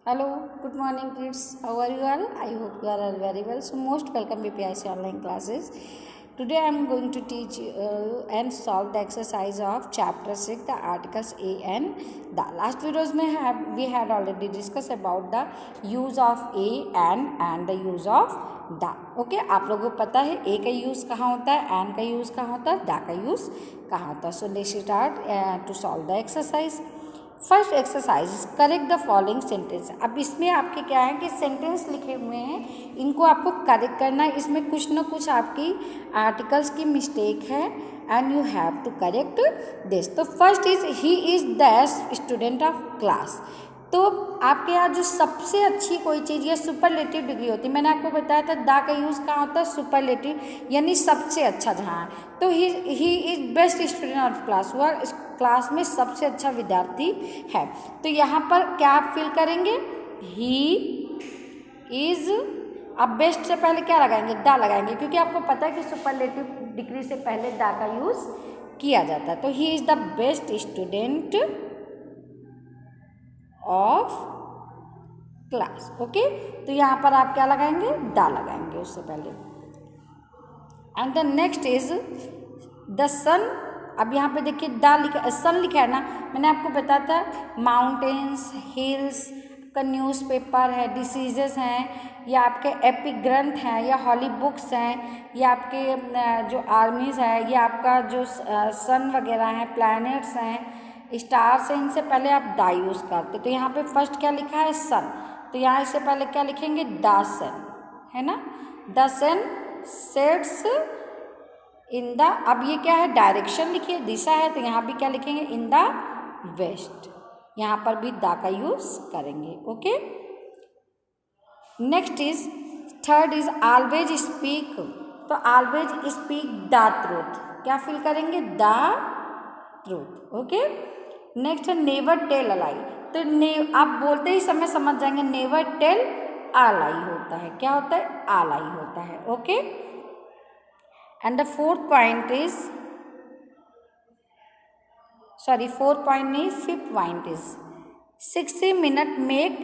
Hello, good morning kids. How are you all? I hope you are all very well. So most welcome BPIC online classes. Today I am going to teach you and solve the exercise of chapter 6, the articles a and the. Last videos we had already discussed about the use of a and the use of the. Okay, आप लोगों को पता है a का use कहाँ होता है, and का यूज़ कहाँ होता है, da का यूज़ कहाँ होता है. So let's start to solve the exercise. First exercise correct the following sentence. अब इसमें आपके क्या है कि सेंटेंस लिखे हुए हैं, इनको आपको करेक्ट करना है. इसमें कुछ ना कुछ आपकी आर्टिकल्स की मिस्टेक है and you have to correct this. तो first is he is the student of class. तो आपके यहाँ जो सबसे अच्छी कोई चीज़ या सुपरलेटिव डिग्री होती है, मैंने आपको बताया था दा का यूज़ कहाँ होता है, सुपरलेटिव, यानी सबसे अच्छा जहाँ है. तो he is best student of class, वह क्लास में सबसे अच्छा विद्यार्थी है. तो यहाँ पर क्या आप फिल करेंगे, ही इज़. अब बेस्ट से पहले क्या लगाएंगे, दा लगाएंगे, क्योंकि आपको पता है कि सुपरलेटिव डिग्री से पहले दा का यूज़ किया जाता है. तो ही is the best student of class. Okay, तो यहाँ पर आप क्या लगाएंगे, दा लगाएंगे उससे पहले. And the next is the sun. अब यहाँ पे देखिए दा लिखा, सन लिखा है ना, मैंने आपको बताया था माउंटेन्स, हिल्स का न्यूज़पेपर है, डिसीजेस हैं, या आपके एपिक ग्रंथ हैं, या हॉली बुक्स हैं, या आपके जो आर्मीज़ है, या आपका जो सन वगैरह हैं, प्लैनेट्स हैं, स्टार्स हैं, इनसे पहले आप दा यूज़ करते. तो यहाँ पे फर्स्ट क्या लिखा है, सन. तो यहाँ इससे पहले क्या लिखेंगे, द सन, है ना. The sun sets in the. अब ये क्या है, डायरेक्शन लिखिए, दिशा है, तो यहाँ भी क्या लिखेंगे, इन द वेस्ट. यहाँ पर भी दा का यूज़ करेंगे. Okay, next is third is always speak. तो ऑलवेज स्पीक द ट्रूथ. क्या फिल करेंगे, द ट्रूथ. ओके, नेक्स्ट है नेवर टेल अ लाई. तो आप बोलते ही समय समझ जाएंगे, नेवर टेल अ लाई होता है. क्या होता है, आ लाई होता है. Okay, and the fourth point is, sorry fourth point नहीं, fifth point is 60 minute make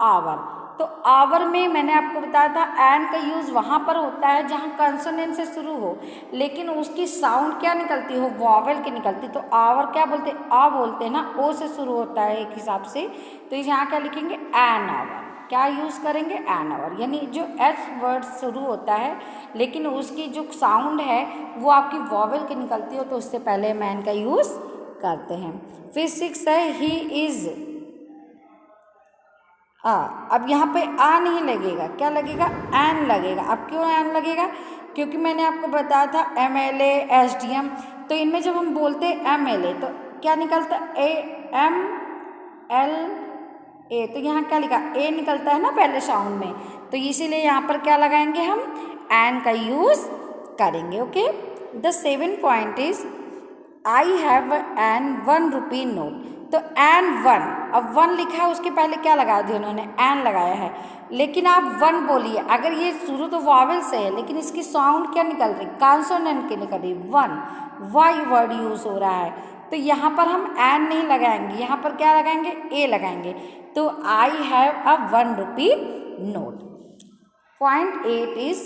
hour. तो आवर में मैंने आपको बताया था एंड का यूज़ वहाँ पर होता है जहाँ कंसोनेंट से शुरू हो, लेकिन उसकी साउंड क्या निकलती हो, वॉवेल की निकलती. तो आवर क्या बोलते हैं, आ बोलते हैं ना, ओ से शुरू होता है एक हिसाब से. तो यहाँ क्या लिखेंगे, एन आवर. क्या यूज़ करेंगे, एन आवर, यानी जो एच वर्ड शुरू होता है लेकिन उसकी जो साउंड है वो आपकी वॉवेल की निकलती हो, तो उससे पहले मैन का यूज़ करते हैं. फिर 6 है ही इज़. अब यहाँ पे आ नहीं लगेगा, क्या लगेगा, एन लगेगा. अब क्यों एन लगेगा, क्योंकि मैंने आपको बताया था MLA SDM. तो इनमें जब हम बोलते हैं MLA तो क्या निकलता है, AMLA. तो यहाँ क्या लिखा, ए निकलता है ना पहले साउंड में, तो इसीलिए यहाँ पर क्या लगाएंगे, हम एन का यूज़ करेंगे. Okay, the 7th point is I have an 1 rupee note. तो एन 1, अब 1 लिखा है, उसके पहले क्या लगा दिया उन्होंने, एन लगाया है. लेकिन आप 1 बोलिए, अगर ये शुरू तो वॉवेल से है लेकिन इसकी साउंड क्या निकल रही, कॉन्सोनेंट की निकल रही, 1 वाई वर्ड यूज़ हो रहा है. तो यहाँ पर हम एन नहीं लगाएंगे, यहाँ पर क्या लगाएंगे, ए लगाएंगे. तो आई have a 1 rupee note. Point 8 is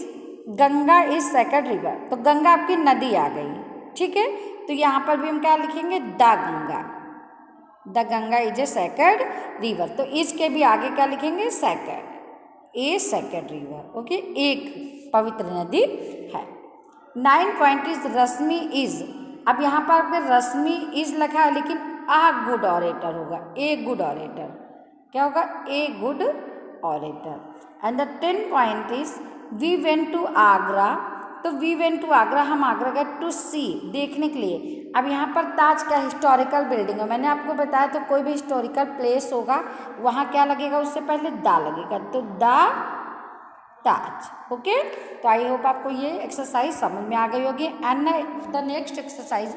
Ganga is second river. तो गंगा आपकी नदी आ गई, ठीक है. तो यहाँ पर भी हम क्या लिखेंगे, the Ganga. The Ganga is a second river. तो इसके भी आगे क्या लिखेंगे, सेकंड, ए सेकंड रिवर. ओके, एक पवित्र नदी है. 9 पॉइंट इज रश्मि इज. अब यहाँ पर आपके रश्मि इज लिखा है लेकिन आ गुड ऑरेटर होगा, ए गुड ऑरेटर. क्या होगा, a good orator. And the 10 point is we went to Agra. तो वी वेंट टू आगरा, हम आगरा गए टू सी, देखने के लिए. अब यहाँ पर ताज क्या हिस्टोरिकल बिल्डिंग है, मैंने आपको बताया तो कोई भी हिस्टोरिकल प्लेस होगा वहाँ क्या लगेगा, उससे पहले दा लगेगा. तो द ताज. ओके, तो आई होप आपको ये एक्सरसाइज समझ में आ गई होगी. And the next exercise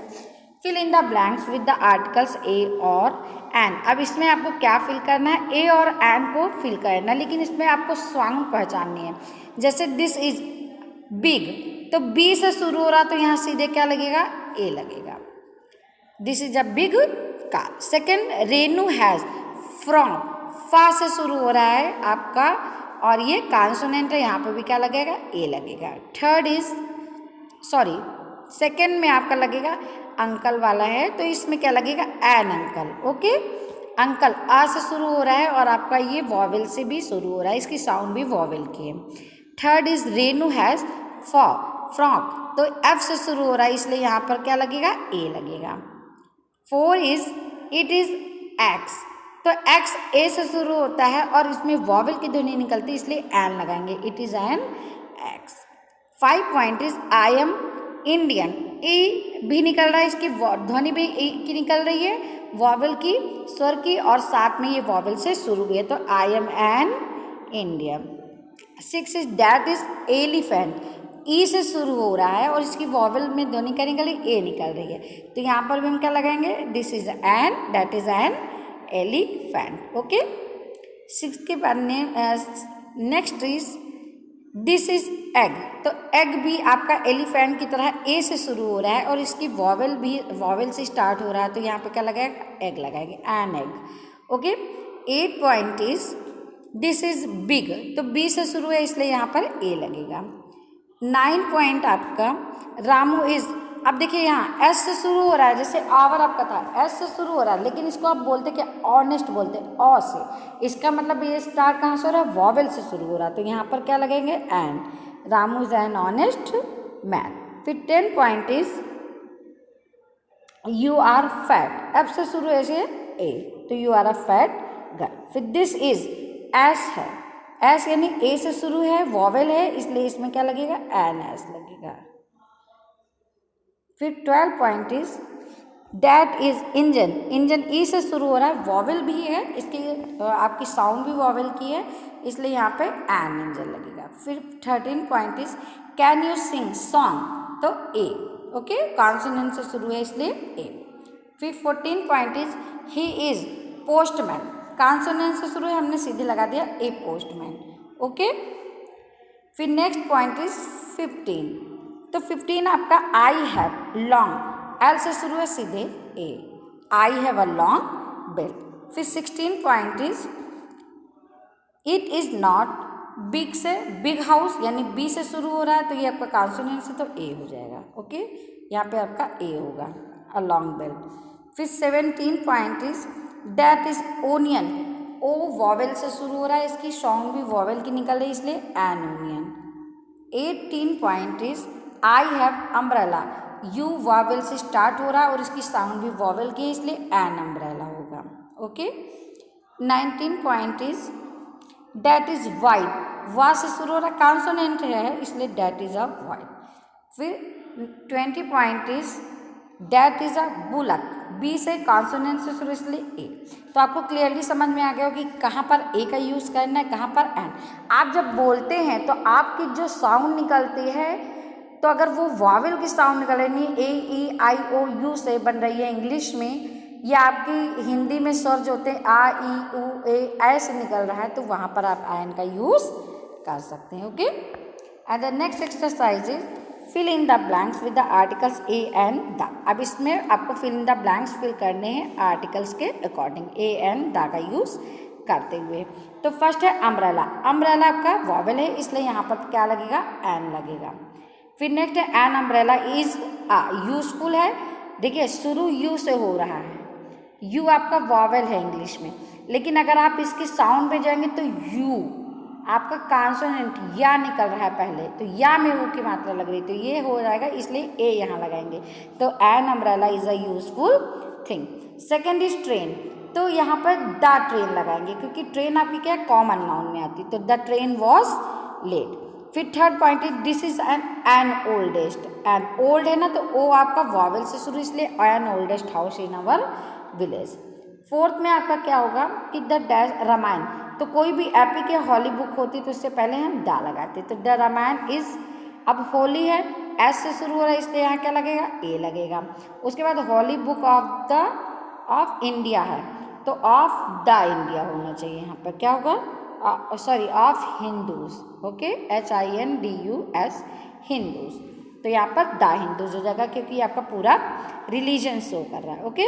fill in the blanks with the articles a और एन. अब इसमें आपको क्या फिल करना है, ए और एन को फिल करना है, लेकिन इसमें आपको साउंड पहचाननी है. जैसे दिस इज बिग, तो बी से शुरू हो रहा, तो यहाँ सीधे क्या लगेगा, ए लगेगा. This is a big car. Second, Renu has, from, फा से शुरू हो रहा है आपका और ये कॉन्सोनेंट है, यहाँ पे भी क्या लगेगा, ए लगेगा। सेकंड में आपका लगेगा अंकल वाला है, तो इसमें क्या लगेगा, एन अंकल। ओके, अंकल आ से शुरू हो रहा है और आपका ये वॉवेल से भी शुरू हो रहा है, इसकी साउंड भी वॉवेल की है। Third is Renu has frock, तो एफ से शुरू हो रहा है, इसलिए यहाँ पर क्या लगेगा, ए लगेगा। 4 इज इट इज एक्स, तो एक्स ए से शुरू होता है और इसमें वॉवेल की ध्वनि निकलती है, इसलिए एन लगाएंगे, it is an axe. 5 point is I am Indian, a भी निकल रहा है, इसकी ध्वनि भी ए की निकल रही है, वॉवेल की, स्वर की, और साथ में ये वॉवेल से शुरू हुई है, तो I am an Indian. 6 is that is elephant, E से शुरू हो रहा है और इसकी वॉवेल में ध्वनि क्या निकल रही, ए निकल रही है, तो यहाँ पर भी हम क्या लगाएंगे, this is N, that is an elephant. Okay, 6 के बाद next is this is egg, तो एग भी आपका एलिफेंट की तरह ए से शुरू हो रहा है और इसकी वॉवेल भी वॉवेल से स्टार्ट हो रहा है, तो यहाँ पे क्या लगाएगा, एग लगाएंगे, an egg. Okay, 8 point is this is big, तो बी से शुरू है इसलिए यहाँ पर ए लगेगा। 9 पॉइंट आपका रामू इज, अब देखिए यहाँ एस से शुरू हो रहा है, जैसे आवर आपका था एस से शुरू हो रहा है, लेकिन इसको आप बोलते क्या, ऑनेस्ट बोलते, ऑ से, इसका मतलब ये स्टार्ट कहाँ से हो रहा है, वॉवेल से शुरू हो रहा है, तो यहाँ पर क्या लगेंगे, an, Ramu is an honest man. फिर 10 point is you are fat, F से शुरू है ए, तो you are a fat girl. फिर दिस इज एस है, एस यानी ए से शुरू है, वॉवेल है, इसलिए इसमें क्या लगेगा, एन एस लगेगा। फिर 12 point is that is engine, engine E से शुरू हो रहा है, वॉवेल भी है, इसकी आपकी साउंड भी वॉवेल की है, इसलिए यहाँ पे एन इंजन लगेगा। फिर 13 point is can you sing song, तो ए, ओके, कॉन्सोनेंट से शुरू है इसलिए ए। फिर 14 point is he is postman, consonant से शुरू है, हमने सीधे लगा दिया ए पोस्टमैन। ओके, फिर नेक्स्ट पॉइंट इज 15, तो 15 आपका आई हैव लॉन्ग, एल से शुरू है सीधे a, I have a long belt. फिर 16 point is it is not big, से बिग हाउस यानी बी से शुरू हो रहा है, तो ये आपका कॉन्सोनेंट से तो ए हो जाएगा। ओके, यहाँ पे आपका ए होगा, अ लॉन्ग बेल्ट। फिर 17 point is that is onion, O vowel से शुरू हो रहा है, इसकी साउंड भी वॉवेल की निकल रही है, इसलिए an onion. 18 point is I have umbrella, U vowel से स्टार्ट हो रहा है और इसकी साउंड भी वॉवेल की है, इसलिए एन अम्ब्रेला होगा। Okay, 19 point is that is white, वा से शुरू हो रहा है, कॉन्सोनेंट है, इसलिए डैट इज अ वाइट। फिर 20 point is that is a bullock, B से कॉन्सोनेंट से शुरू इसलिए ए, तो आपको क्लियरली समझ में आ गया हो कि कहाँ पर ए का यूज़ करना है, कहाँ पर एन। आप जब बोलते हैं तो आपकी जो साउंड निकलती है, तो अगर वो वॉवेल की साउंड निकल रही है, ए ई आई ओ यू से बन रही है इंग्लिश में, या आपकी हिंदी में स्वर जो होते हैं आ ई उ ए ऐसे निकल रहा है, तो वहाँ पर आप एन का यूज़ कर सकते हैं। Okay, and the next exercise is fill in the blanks with the articles a and the. अब इसमें आपको fill in the blanks fill करने हैं आर्टिकल्स के अकॉर्डिंग, ए एंड द का यूज़ करते हुए। तो फर्स्ट है अम्ब्रेला, अम्ब्रेला आपका वॉवेल है, इसलिए यहाँ पर क्या लगेगा, एन लगेगा। फिर नेक्स्ट है एन अम्ब्रेला इज यूजफुल है, देखिए शुरू यू से हो रहा है, यू आपका वॉवेल है इंग्लिश में, लेकिन अगर आप इसकी साउंड पे जाएंगे तो यू आपका कॉन्सोनेंट या निकल रहा है पहले, तो या में ऊ की मात्रा लग रही, तो ये हो जाएगा, इसलिए ए यहाँ लगाएंगे, तो an umbrella is a useful thing. Second is train, तो यहाँ पर द ट्रेन लगाएंगे, क्योंकि ट्रेन आपकी क्या है, कॉमन नाउन में आती, तो द ट्रेन वॉज लेट। फिर third point is this is an oldest, an old है ना, तो ओ आपका वॉवेल से शुरू, इसलिए an oldest house in our village. Fourth में आपका क्या होगा कि द डैश रामायण, तो कोई भी एपिक या हॉली बुक होती तो उससे पहले हम दा लगाते, तो द रामायण इज, अब होली है, एस से शुरू हो रहा है, इसलिए यहाँ क्या लगेगा, ए लगेगा। उसके बाद हॉली बुक ऑफ इंडिया है, तो ऑफ द इंडिया होना चाहिए, यहाँ पर क्या होगा, sorry of Hindus, okay, HINDUS Hindus, तो यहाँ पर द हिंदूज हो जाएगा, क्योंकि आपका पूरा रिलीजन शो कर रहा है। ओके,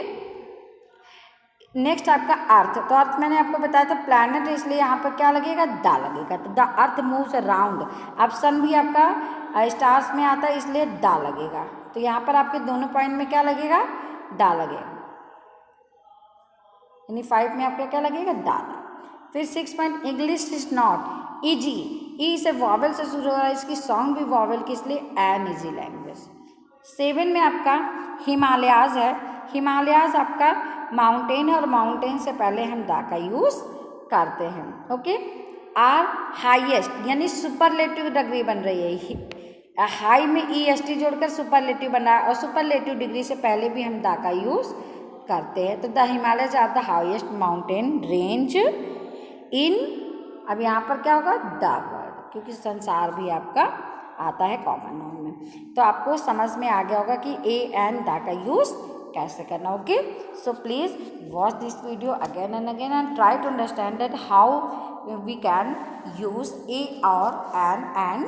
नेक्स्ट आपका अर्थ, तो अर्थ मैंने आपको बताया था प्लैनेट, इसलिए यहाँ पर क्या लगेगा, दा लगेगा, तो द अर्थ मूव्स अराउंड। अब सन भी आपका स्टार्स में आता है, इसलिए दा लगेगा, तो यहाँ पर आपके दोनों पॉइंट में क्या लगेगा, दा लगेगा, यानी 5 में आपका क्या लगेगा, दा। फिर 6 point, English is not easy, E से वॉवल से शुरू हो रहा है, इसकी सॉन्ग भी वॉवल की, इसलिए एन ईजी लैंग्वेज। 7 में आपका हिमालयाज है, हिमालयाज आपका माउंटेन है, और माउंटेन से पहले हम दा का यूज़ करते हैं, ओके। आर हाईएस्ट, यानी सुपरलेटिव डिग्री बन रही है, हाई में ई एस टी जोड़कर सुपरलेटिव बना है, और सुपरलेटिव डिग्री से पहले भी हम दा का यूज़ करते हैं, तो the Himalayas are the highest mountain range in, अब यहाँ पर क्या होगा, द वर्ल्ड, क्योंकि संसार भी आपका आता है कॉमन नाउन में, तो आपको समझ में आ गया होगा कि ए एंड दा का यूज़ कैसे करना, okay. So please watch this video again and try to understand that how we can use a और an and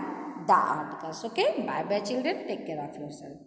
the articles, okay. Bye bye children, take care of yourself.